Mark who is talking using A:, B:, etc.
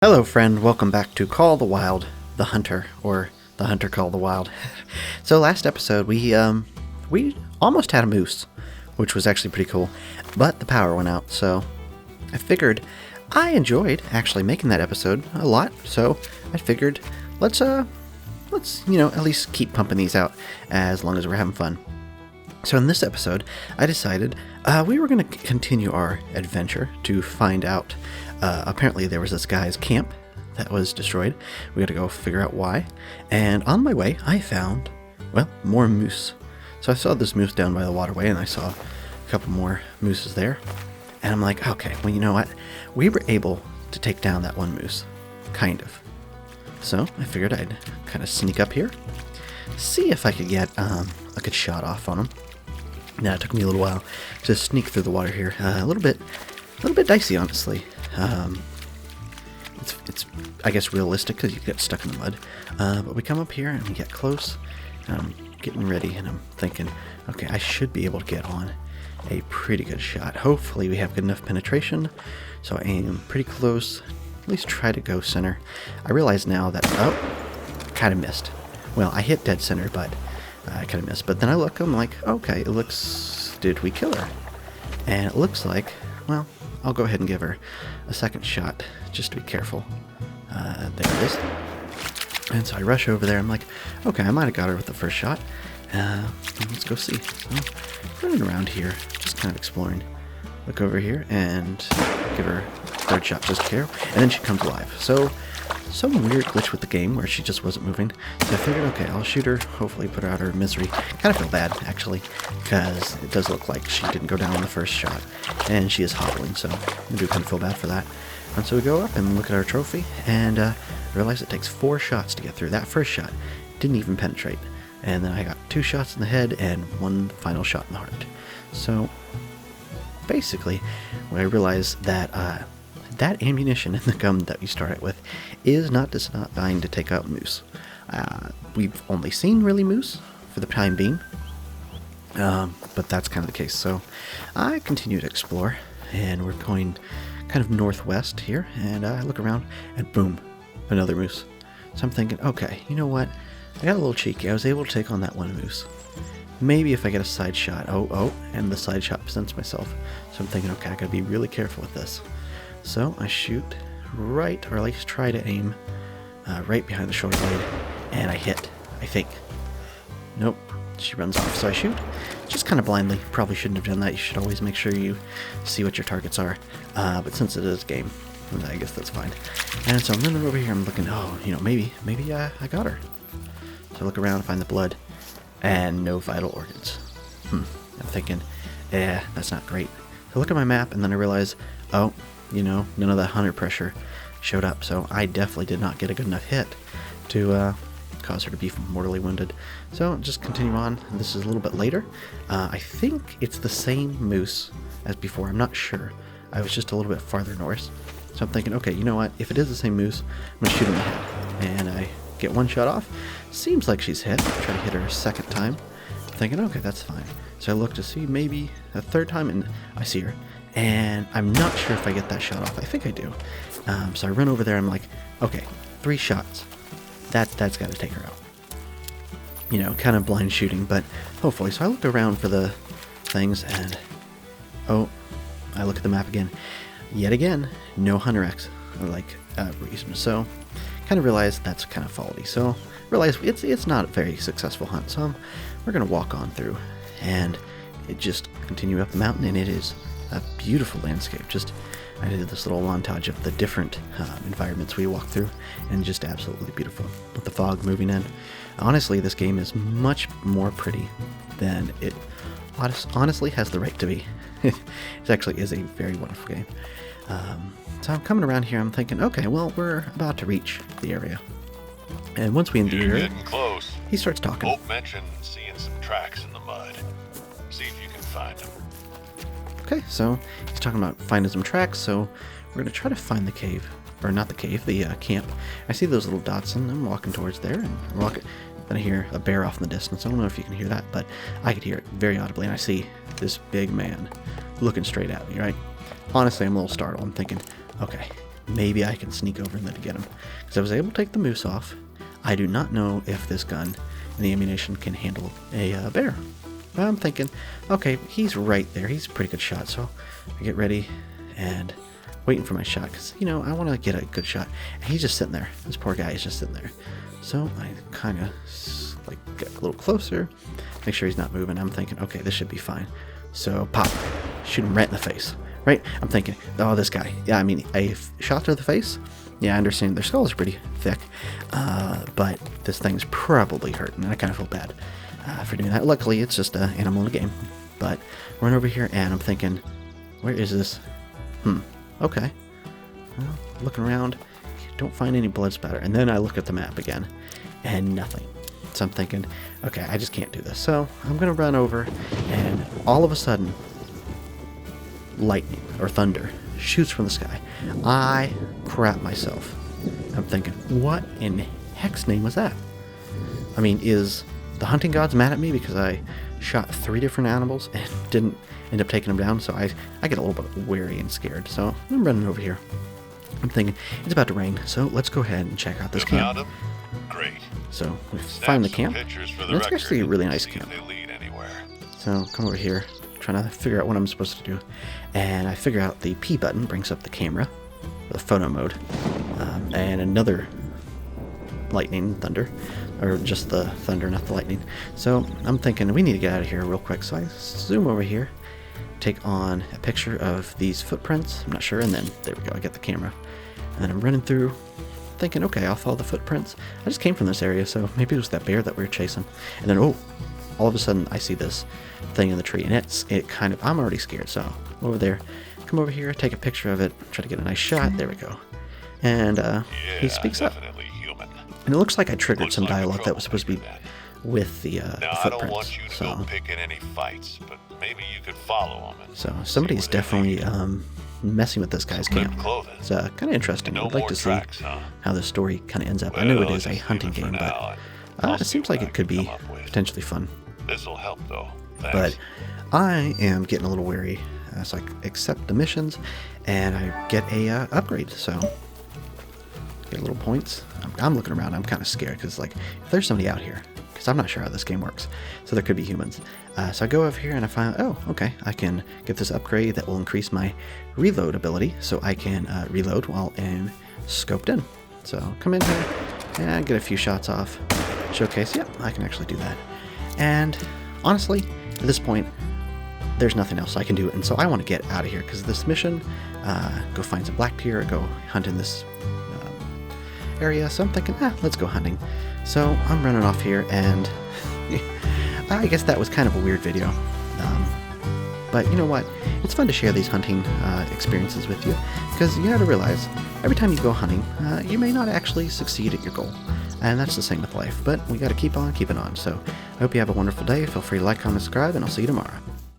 A: Hello friend, welcome back to Call the Wild, the Hunter, or the Hunter Call the Wild. So last episode we almost had a moose, which was actually pretty cool, but the power went out, so I figured I enjoyed actually making that episode a lot, so I figured let's at least keep pumping these out as long as we're having fun. So in this episode, I decided we were going to continue our adventure to find out. Apparently there was this guy's camp that was destroyed. We had to go figure out why. And on my way, I found, more moose. So I saw this moose down by the waterway, and I saw a couple more mooses there. And I'm like, okay, well, you know what? We were able to take down that one moose. Kind of. So I figured I'd kind of sneak up here, see if I could get a good shot off on him. Now, it took me a little while to sneak through the water here. A little bit dicey, honestly. It's I guess realistic because you get stuck in the mud. But we come up here and we get close. And I'm getting ready and I'm thinking, okay, I should be able to get on a pretty good shot. Hopefully we have good enough penetration. So I aim pretty close. At least try to go center. I realize now that, kind of missed. Well, I hit dead center, but I kind of missed. But then I look, I'm like, okay, did we kill her? And it looks like, well, I'll go ahead and give her a second shot, just to be careful. There it is. And so I rush over there. I'm like, okay, I might have got her with the first shot. Let's go see. So, running around here, just kind of exploring. Look over here and give her a third shot, just to care. And then she comes alive. So, some weird glitch with the game where she just wasn't moving. So I figured, okay, I'll shoot her, hopefully put her out of her misery. Kind of feel bad, actually, because it does look like she didn't go down on the first shot. And she is hobbling, so I do kind of feel bad for that. And so we go up and look at our trophy, and realize it takes 4 shots to get through. That first shot didn't even penetrate. And then I got 2 shots in the head and 1 final shot in the heart. So, basically, when I realized that that ammunition in the gun that we started with is not designed to take out moose. We've only seen really moose for the time being, but that's kind of the case. So I continue to explore, and we're going kind of northwest here, and I look around, and boom, another moose. So I'm thinking, okay, you know what? I got a little cheeky. I was able to take on that one moose. Maybe if I get a side shot, and the side shot presents myself. So I'm thinking, okay, I gotta be really careful with this. So I shoot right, or at least try to aim right behind the shoulder blade, and I hit, I think. Nope, she runs off, so I shoot, just kind of blindly. Probably shouldn't have done that. You should always make sure you see what your targets are, but since it is a game, I guess that's fine. And so I'm running over here, I'm looking, maybe I got her. So I look around and find the blood, and no vital organs. I'm thinking, that's not great. So I look at my map, and then I realize, none of that hunter pressure showed up, so I definitely did not get a good enough hit to cause her to be mortally wounded. So just continue on. This is a little bit later. I think it's the same moose as before. I'm not sure. I was just a little bit farther north. So I'm thinking, okay, you know what? If it is the same moose, I'm going to shoot in the head. And I get 1 shot off. Seems like she's hit. I try to hit her a second time. I'm thinking, okay, that's fine. So I look to see maybe a third time, and I see her. And I'm not sure if I get that shot off. I think I do. So I run over there. I'm like, okay, 3 shots. That's got to take her out. Kind of blind shooting, but hopefully. So I looked around for the things, and I look at the map again. Yet again, no hunter reason. So kind of realized that's kind of faulty. So realize it's not a very successful hunt. So we're gonna walk on through, and it just continue up the mountain, and it is a beautiful landscape. I did this little montage of the different environments we walked through, and just absolutely beautiful with the fog moving in. Honestly, this game is much more pretty than it honestly has the right to be. It actually is a very wonderful game. So I'm coming around here, I'm thinking, okay, well, we're about to reach the area. And once we enter the area,
B: getting close.
A: He starts talking.
B: Hope mentioned seeing some tracks in the mud. See if you can find them.
A: Okay, so he's talking about finding some tracks, so we're going to try to find the cave. Or not the cave, the camp. I see those little dots, and I'm walking towards there, and I'm walking. Then I hear a bear off in the distance. I don't know if you can hear that, but I could hear it very audibly, and I see this big man looking straight at me, right? Honestly, I'm a little startled. I'm thinking, okay, maybe I can sneak over and then get him. Because I was able to take the moose off. I do not know if this gun and the ammunition can handle a bear. But I'm thinking, okay, he's right there. He's a pretty good shot. So I get ready and waiting for my shot. Because, you know, I want to get a good shot. And he's just sitting there. This poor guy is just sitting there. So I kind of like get a little closer. Make sure he's not moving. I'm thinking, okay, this should be fine. So pop. Shoot him right in the face. Right? I'm thinking, oh, this guy. Yeah, I mean, a shot to the face. Yeah, I understand their skull is pretty thick, but this thing's probably hurting, and I kind of feel bad for doing that. Luckily, it's just an animal in the game. But run over here, and I'm thinking, where is this? Okay. Well, looking around, don't find any blood spatter. And then I look at the map again, and nothing. So I'm thinking, okay, I just can't do this. So I'm going to run over, and all of a sudden, lightning or thunder shoots from the sky. I crap myself. I'm thinking, what in heck's name was that? I mean, is the hunting gods mad at me because I shot 3 different animals and didn't end up taking them down? So I get a little bit wary and scared. So I'm running over here. I'm thinking, it's about to rain, so let's go ahead and check out this camp.
B: Great.
A: So we find the camp. And it's actually a really nice camp. So come over here, trying to figure out what I'm supposed to do. And I figure out the P button brings up the camera, the photo mode, and another lightning thunder, or just the thunder, not the lightning. So I'm thinking we need to get out of here real quick. So I zoom over here, take on a picture of these footprints. I'm not sure, and then there we go. I get the camera, and then I'm running through, thinking, okay, I'll follow the footprints. I just came from this area, so maybe it was that bear that we were chasing. And then all of a sudden I see this thing in the tree, and it kind of, I'm already scared. So over there, come over here, take a picture of it, try to get a nice shot. There we go. And he speaks up, and it looks like I triggered some dialogue that was supposed to be with the footprints. I don't want you to go pick in any fights, but maybe you could follow them. So somebody's definitely messing with this guy's camp. It's kind of interesting. I'd like to see how this story kind of ends up. I know it is a hunting game, but it seems like it could be potentially fun. This'll help, though. But I am getting a little wary, so I accept the missions, and I get a upgrade. So get a little points. I'm looking around. I'm kind of scared because, like, if there's somebody out here, because I'm not sure how this game works, so there could be humans. So I go over here and I find, oh, okay, I can get this upgrade that will increase my reload ability, so I can reload while I'm scoped in. So come in here and get a few shots off. Showcase, yep, I can actually do that. And honestly, at this point, there's nothing else I can do, and so I want to get out of here because this mission, go find some black deer, go hunt in this area. So I'm thinking, let's go hunting. So I'm running off here, and I guess that was kind of a weird video. But you know what? It's fun to share these hunting experiences with you, because you gotta realize, every time you go hunting, you may not actually succeed at your goal. And that's the same with life, but we gotta keep on keeping on. So I hope you have a wonderful day. Feel free to like, comment, subscribe, and I'll see you tomorrow.